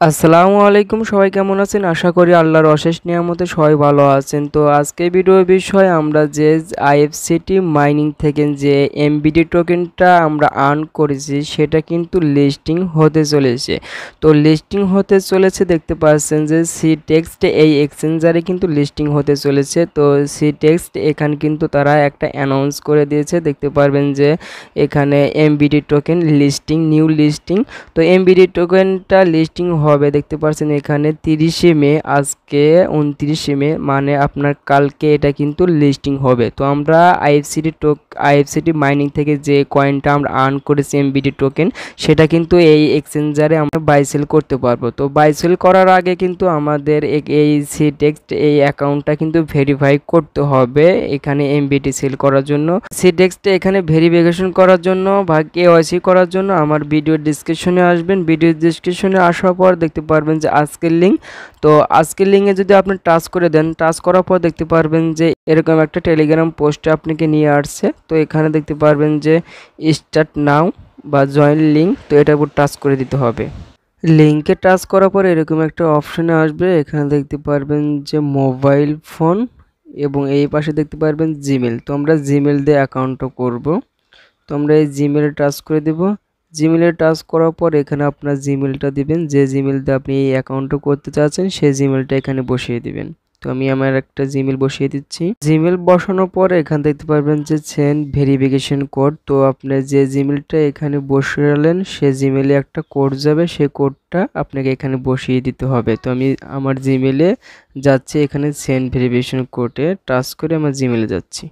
আসসালামু আলাইকুম, সবাই কেমন আছেন? আশা করি আল্লাহর অশেষ নিয়ামতে সবাই ভালো আছেন। তো আজকে ভিডিওর বিষয় আমরা যে আইএফসিটি মাইনিং থেকে যে এমবিডি টোকেনটা আমরা আর্ন করেছি সেটা কিন্তু লিস্টিং হতে চলেছে। তো লিস্টিং হতে চলেছে, দেখতে পাচ্ছেন যে সি টেক্সট এই এক্সচেঞ্জারে কিন্তু লিস্টিং হতে চলেছে। তো সি টেক্সট এখানে কিন্তু তারা একটা অ্যানাউন্স করে দিয়েছে, দেখতে পারবেন যে এখানে MBD token listing, new listing. তো এমবিডি টোকেনটা লিস্টিং হবে, দেখতে পাচ্ছেন এখানে 30শে মে, আজকে 29শে মে, মানে আপনার কালকে এটা কিন্তু লিস্টিং হবে। তো আমরা আইএফসিটি মাইনিং থেকে যে কয়েনটা আমরা আর্ন করেছি এমবিডি টোকেন, সেটা কিন্তু এই এক্সচেঞ্জারে আমরা বাই সেল করতে পারবো। তো বাই সেল করার আগে কিন্তু আমাদের এই সিটেক্সট এই অ্যাকাউন্টটা কিন্তু ভেরিফাই করতে হবে এখানে এমবিডি সেল করার জন্য। সিটেক্সটে এখানে ভেরিফিকেশন করার জন্য বা কেওয়াইসি করার জন্য আমার ভিডিওর ডিসক্রিপশনে আসবেন। ভিডিওর ডিসক্রিপশনে আসার পর দেখতে পারবেন যে আজকের লিঙ্ক। তো আজকের লিঙ্কে যদি আপনি টাচ করে দেন, টাচ করার পর দেখতে পারবেন যে এরকম একটা টেলিগ্রাম পোস্টে আপনাকে নিয়ে আসছে। তো এখানে দেখতে পারবেন যে স্টার্ট নাও বা জয়েন লিঙ্ক, তো এটার উপর টাচ করে দিতে হবে। লিঙ্কে টাচ করার পর এরকম একটা অপশনে আসবে, এখানে দেখতে পারবেন যে মোবাইল ফোন এবং এই পাশে দেখতে পারবেন জিমেল। তো আমরা জিমেল দিয়ে অ্যাকাউন্টটা করব। তো আমরা এই জিমেলে টাচ করে দেব। জিমেলে টাচ করার পর এখানে আপনার জিমেলটা দিবেন, যে জিমেল দিয়ে আপনি এই অ্যাকাউন্টটা করতে চাচ্ছেন সেই জিমেলটা এখানে বসিয়ে দিবেন। তো আমি আমার একটা জিমেল বসিয়ে দিচ্ছি। জিমেল বসানোর পর এখানে দেখতে পারবেন যে সেন্ড ভেরিফিকেশন কোড। তো আপনি যে জিমেলটা এখানে বসালেন সে জিমেলে একটা কোড যাবে, সেই কোডটা আপনাকে এখানে বসিয়ে দিতে হবে। তো আমি আমার জিমেলে যাচ্ছি, এখানে সেন্ড ভেরিফিকেশন কোডে টাচ করে আমার জিমেলে যাচ্ছি।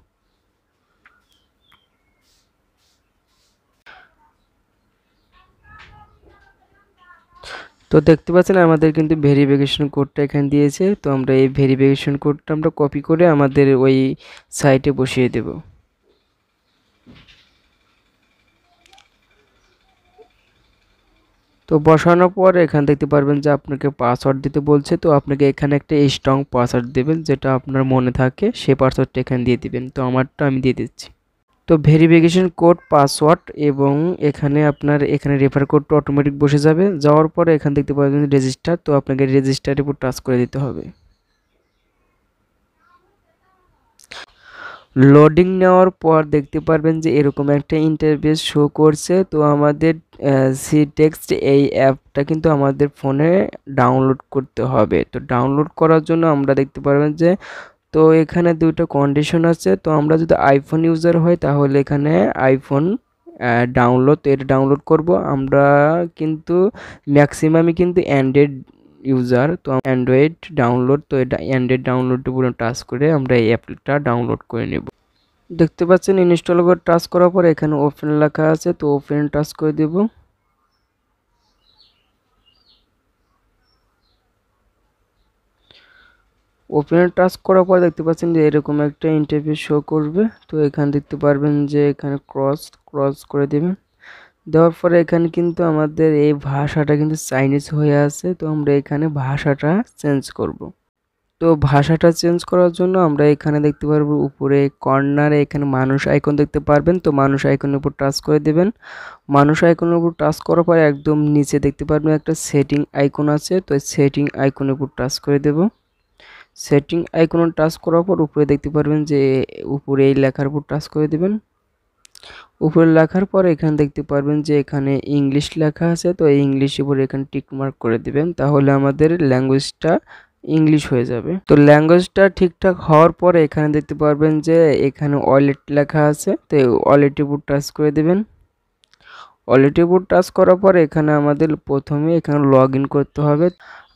তো দেখতে পাচ্ছেন আমাদের কিন্তু ভেরিফিকেশন কোডটা এখানে দিয়েছে। তো আমরা এই ভেরিফিকেশন কোডটা আমরা কপি করে আমাদের ওই সাইটে বসিয়ে দেব। তো বসানোর পর এখানে দেখতে পারবেন যে আপনাকে পাসওয়ার্ড দিতে বলছে। তো আপনাকে এখানে একটা স্ট্রং পাসওয়ার্ড দেবেন, যেটা আপনার মনে থাকে সেই পাসওয়ার্ডটা এখানে দিয়ে দিবেন। তো আমারটা আমি দিয়ে দিচ্ছি। তো ভেরিফিকেশন কোড, পাসওয়ার্ড এবং এখানে আপনার এখানে রেফার কোডটা অটোমেটিক বসে যাবে। যাওয়ার পরে এখানে দেখতে পাবেন রেজিস্টার। তো আপনাকে রেজিস্টারের উপর টাচ করে দিতে হবে। লোডিং নেওয়ার পর দেখতে পারবেন যে এরকম একটা ইন্টারফেস শো করছে। তো আমাদের সি টেক্সট এই অ্যাপটা কিন্তু আমাদের ফোনে ডাউনলোড করতে হবে। তো ডাউনলোড করার জন্য আমরা দেখতে পারবেন যে, তো এখানে দুটো কন্ডিশন আছে। তো আমরা যদি আইফোন ইউজার হই তাহলে এখানে আইফোন ডাউনলোড, তো এটা ডাউনলোড করব। আমরা কিন্তু ম্যাক্সিমামই কিন্তু অ্যান্ড্রয়েড ইউজার, তো অ্যান্ড্রয়েড ডাউনলোড, তো এটা অ্যান্ড্রয়েড ডাউনলোডের উপরে টাচ করে আমরা এই অ্যাপটা ডাউনলোড করে নেব। দেখতে পাচ্ছেন ইনস্টল করে টাচ করার পর এখানে ওপেন লেখা আছে, তো ওপেন টাচ করে দেব। ওপেন টাচ করার পর দেখতে পাচ্ছেন যে এরকম একটা ইন্টারফেস শো করবে। তো এখানে দেখতে পারবেন যে এখানে ক্রস ক্রস করে দেবেন। দেওয়ার পরে এখানে কিন্তু আমাদের এই ভাষাটা কিন্তু চাইনিজ হয়ে আছে। তো আমরা এখানে ভাষাটা চেঞ্জ করব। তো ভাষাটা চেঞ্জ করার জন্য আমরা এখানে দেখতে পারবো উপরে কর্নারে এখানে মানুষ আইকন দেখতে পারবেন। তো মানুষ আইকনের উপর টাচ করে দেবেন। মানুষ আইকনের উপর টাচ করার পর একদম নিচে দেখতে পারবেন একটা সেটিং আইকন আছে। তো সেটিং আইকনের উপর টাচ করে দেব। সেটিং আইকন টাচ করার পর উপরে দেখতে পারবেন যে উপরে এই লেখার উপর টাচ করে দেবেন। উপরে লেখার পর এখানে দেখতে পারবেন যে এখানে ইংলিশ লেখা আছে। তো এই ইংলিশের উপর এখানে টিক মার্ক করে দিবেন, তাহলে আমাদের ল্যাঙ্গুয়েজটা ইংলিশ হয়ে যাবে। তো ল্যাঙ্গুয়েজটা ঠিকঠাক হওয়ার পরে এখানে দেখতে পারবেন যে এখানে ওয়ালেট লেখা আছে। তো ওয়ালেটের উপর টাচ করে দেবেন। ওয়ালেটের উপর টাচ করার পরে এখানে আমাদের প্রথমে এখানে লগ ইন করতে হবে।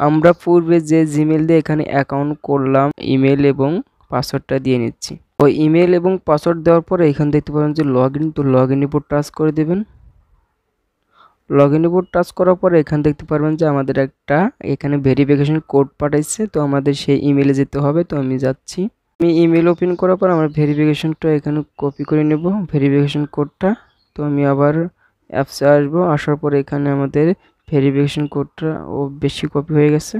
আমরা পূর্বে যে জিমেল দিয়ে এখানে অ্যাকাউন্ট করলাম, ইমেল এবং পাসওয়ার্ডটা দিয়ে নিচ্ছি। ওই ইমেল এবং পাসওয়ার্ড দেওয়ার পরে এখানে দেখতে পাবেন যে লগ ইন, তো লগ ইন উপর টাচ করে দেবেন। লগ ইন উপর টাচ করার পরে এখানে দেখতে পারবেন যে আমাদের একটা এখানে ভেরিফিকেশন কোড পাঠাইছে। তো আমাদের সেই ইমেলে যেতে হবে। তো আমি যাচ্ছি। আমি ইমেল ওপেন করার পর আমার ভেরিফিকেশনটা এখানে কপি করে নেব, ভেরিফিকেশন কোডটা। তো আমি আবার অ্যাপসে আসবো, আসার পরে এখানে আমাদের ভেরিফিকেশন কোডটা বেশি কপি হয়ে গেছে।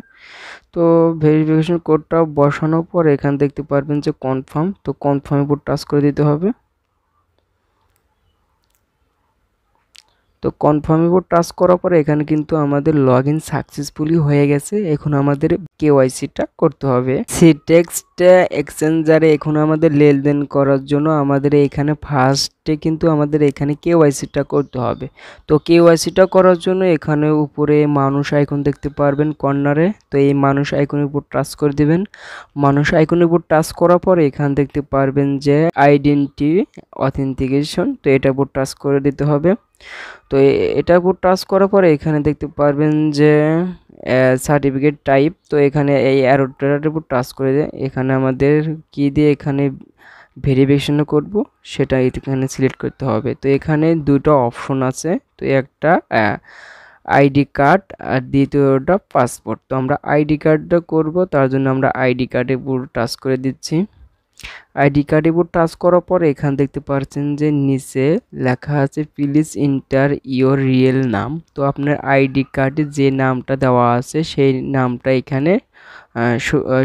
তো ভেরিফিকেশন কোডটা বসানোর পর এখানে দেখতে পারবেন যে কনফার্ম, তো কনফার্মের উপর টাচ করে দিতে হবে। তো কনফার্মের উপর টাচ করার পরে এখানে কিন্তু আমাদের লগ ইন সাকসেসফুলি হয়ে গেছে। এখন আমাদের কেওয়াইসিটা করতে হবে। সিটেক্সট এক্সচেঞ্জারে এখন আমাদের লেনদেন করার জন্য আমাদের এখানে ফার্স্টে কিন্তু আমাদের এখানে কেওয়াইসিটা করতে হবে। তো কেওয়াইসিটা করার জন্য এখানে উপরে মানুষ আইকন দেখতে পারবেন কর্নারে, তো এই মানুষ আইকনের উপর টাচ করে দিবেন। মানুষ আইকনের উপর টাচ করার পরে এখানে দেখতে পারবেন যে আইডেন্টি অথেন্টিকেশন, তো এটার উপর টাচ করে দিতে হবে। তো এটার উপর টাচ করার পরে এখানে দেখতে পারবেন যে সার্টিফিকেট টাইপ, তো এখানে এই অ্যারোটার উপর টাচ করে দিয়ে এখানে আমাদের কি দিয়ে এখানে ভেরিফিকেশন করব সেটা এখানে সিলেক্ট করতে হবে। তো এখানে দুটো অপশন আছে, তো একটা আইডি কার্ড আর দ্বিতীয়টা পাসপোর্ট। তো আমরা আইডি কার্ডটা করব, তার জন্য আমরা আইডি কার্ডের উপর টাচ করে দিচ্ছি। আইডি কার্ডের উপর টাচ করার পরে এখানে দেখতে পাচ্ছেন যে নিচে লেখা আছে প্লিজ ইন্টার ইওর রিয়েল নাম। তো আপনার আইডি কার্ডে যে নামটা দেওয়া আছে সেই নামটা এখানে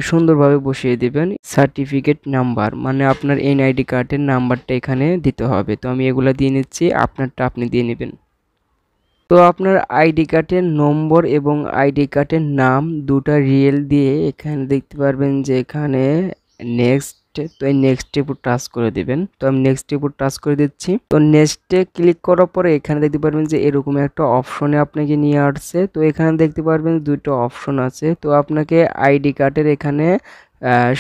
সুন্দরভাবে বসিয়ে দিবেন। সার্টিফিকেট নাম্বার মানে আপনার এনআইডি কার্ডের নাম্বারটা এখানে দিতে হবে। তো আমি এগুলা দিয়ে নিচ্ছি, আপনারটা আপনি দিয়ে নেবেন। তো আপনার আইডি কার্ডের নম্বর এবং আইডি কার্ডের নাম দুটা রিয়েল দিয়ে এখানে দেখতে পারবেন যে এখানে নেক্সট, তো এই নেক্সটের উপর টাচ করে দিবেন। তো আমি নেক্সটের উপর টাচ করে দিচ্ছি। তো নেক্সটে ক্লিক করার পরে এখানে দেখতে পারবেন যে এরকম একটা অপশনে আপনাকে নিয়ে আসছে। তো এখানে দেখতে পারবেন দুটো অপশন আছে। তো আপনাকে আইডি কার্ডের এখানে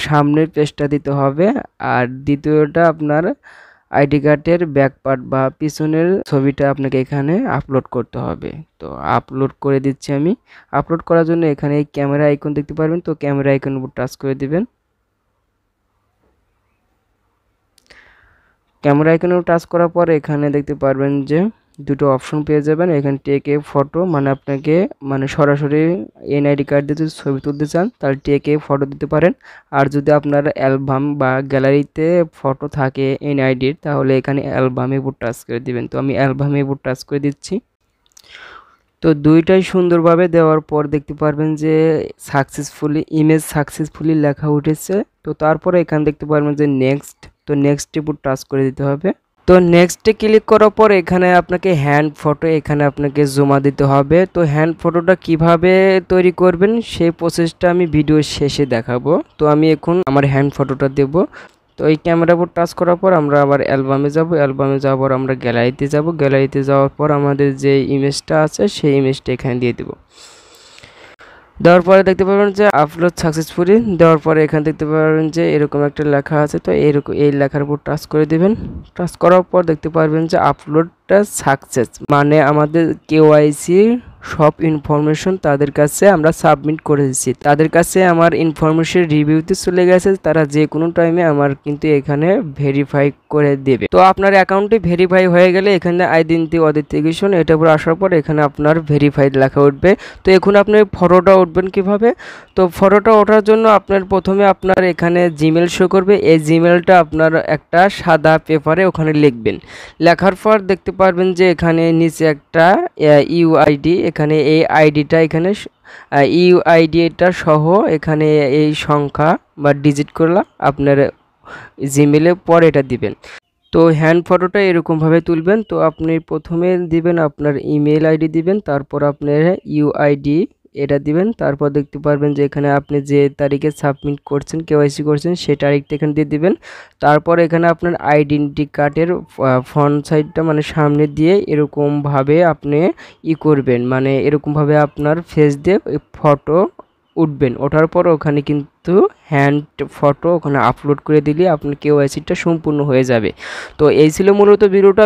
সামনের পেজটা দিতে হবে, আর দ্বিতীয়টা আপনার আইডি কার্ডের ব্যাক পার্ট বা পিছনের ছবিটা আপনাকে এখানে আপলোড করতে হবে। তো আপলোড করে দিচ্ছি আমি। আপলোড করার জন্য এখানে এই ক্যামেরা আইকন দেখতে পারবেন, তো ক্যামেরা আইকনের উপর টাচ করে দিবেন। ক্যামেরা আইকনে টাচ করার পরে এখানে দেখতে পারবেন যে দুটো অপশন পেয়ে যাবেন। এখানে টেক এ ফটো মানে আপনাকে সরাসরি এনআইডি কার্ড দিয়ে যদি ছবি তুলতে চান তাহলে টেক এ ফটো দিতে পারেন। আর যদি আপনার অ্যালবাম বা গ্যালারিতে ফটো থাকে এনআইডির তাহলে এখানে অ্যালবামের উপর টাচ করে দিবেন। তো আমি অ্যালবামের উপর টাচ করে দিচ্ছি। তো দুইটাই সুন্দরভাবে দেওয়ার পর দেখতে পারবেন যে সাকসেসফুলি ইমেজ সাকসেসফুলি লেখা উঠেছে। তো তারপরে এখানে দেখতে পারবেন যে নেক্সট, তো নেক্সটের উপর টাচ করে দিতে হবে। তো নেক্সটে ক্লিক করার পর এখানে আপনাকে হ্যান্ড ফটো এখানে আপনাকে জমা দিতে হবে। তো হ্যান্ড ফটোটা কিভাবে তৈরি করবেন সেই প্রসেসটা আমি ভিডিও শেষে দেখাবো। তো আমি এখন আমার হ্যান্ড ফটোটা দেব। তো এই ক্যামেরার উপর টাচ করার পর আমরা আবার অ্যালবামে যাব, অ্যালবামে যাওয়ার পর আমরা গ্যালারিতে যাব, গ্যালারিতে যাওয়ার পর আমাদের যে ইমেজটা আছে সেই ইমেজটা এখানে দিয়ে দেব। দেওয়ার পরে দেখতে পাবেন যে আপলোড সাকসেসফুলি, দেওয়ার পরে এখানে দেখতে পাবেন যে এরকম একটা লেখা আছে। তো এরকম এই লেখার উপর টাচ করে দিবেন। টাচ করার পর দেখতে পারবেন যে আপলোডটা সাকসেস মানে আমাদের কেওয়াইসি সব ইনফরমেশন তাদের কাছে আমরা সাবমিট করে দিচ্ছি। তাদের কাছে আমার ইনফরমেশন রিভিউতে চলে গেছে, তারা যে কোনো টাইমে আমার কিন্তু এখানে ভেরিফাই করে দেবে। তো আপনার অ্যাকাউন্টটি ভেরিফাই হয়ে গেলে এখানে আইডেন্টি অথেন্টিকেশন এটার উপর আসার পর এখানে আপনার ভেরিফাইড লেখা উঠবে। তো এখন আপনি ফটোটা উঠবেন কিভাবে? তো ফটোটা ওঠার জন্য আপনার প্রথমে আপনার এখানে জিমেল শো করবে। এই জিমেলটা আপনার একটা সাদা পেপারে ওখানে লিখবেন। লেখার পর দেখতে পারবেন যে এখানে নিচে একটা ইউআইডি, এখানে এই আইডিটা এখানে ইউআইডিটা সহ এখানে এই সংখ্যা বা ডিজিট করলা আপনার জিমেলে পরে এটা দিবেন। তো হ্যান্ড ফটোটা এরকমভাবে তুলবেন। তো আপনি প্রথমে দিবেন আপনার ইমেল আইডি দিবেন, তারপর আপনার ইউআইডি এটা দিবেন। তারপর দেখতে পারবেন যে এখানে আপনি যে তারিখে সাবমিট করছেন কেওয়াইসি করছেন সেই তারিখটা এখানে দিয়ে দিবেন। তারপর এখানে আপনার আইডেন্টি কার্ডের ফ্রন্ট সাইডটা মানে সামনে দিয়ে এরকমভাবে আপনি করবেন, মানে এরকমভাবে আপনার ফেস দিয়ে ফটো উঠবেন। ওঠার পর ওখানে কিন্তু হ্যান্ড ফটো ওখানে আপলোড করে দিলে আপনার কেওয়াইসিটা সম্পূর্ণ হয়ে যাবে। তো এই ছিল মূলত ভিডিওটা।